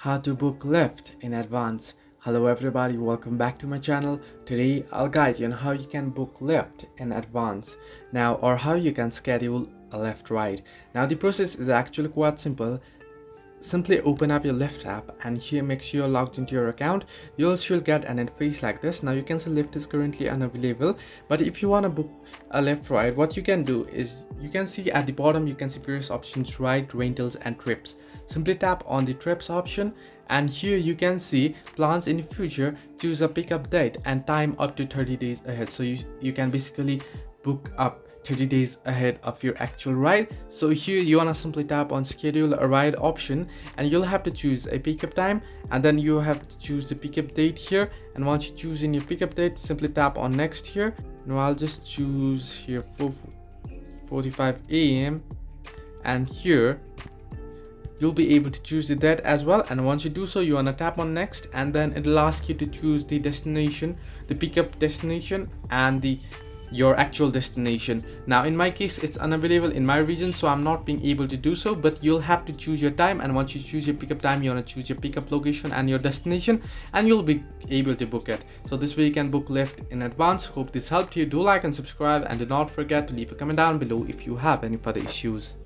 How to book Lyft in advance. Hello everybody, welcome back to my channel. Today I'll guide you on how you can book Lyft in advance now, or how you can schedule a Lyft ride. Now the process is actually quite simple. Simply open up your Lyft app and here make sure you're logged into your account. You should get an interface like this. Now you can see Lyft is currently unavailable, but if you want to book a Lyft ride, what you can do is you can see at the bottom, you can see various options: ride, rentals and trips. Simply tap on the trips option and here you can see plans in the future. Choose a pickup date and time up to 30 days ahead. So you can basically book up 30 days ahead of your actual ride. So here you want to simply tap on schedule a ride option and you'll have to choose a pickup time, and then you have to choose the pickup date here. And once you choose in your pickup date, simply tap on next here. Now I'll just choose here 4:45 a.m. and here you'll be able to choose the date as well. And once you do so, you want to tap on next and then it'll ask you to choose the destination, the pickup destination and your actual destination. Now in my case it's unavailable in my region, so I'm not being able to do so, but you'll have to choose your time. And once you choose your pickup time, you want to choose your pickup location and your destination and you'll be able to book it. So this way you can book Lyft in advance. Hope this helped you. Do like and subscribe and do not forget to leave a comment down below if you have any further issues.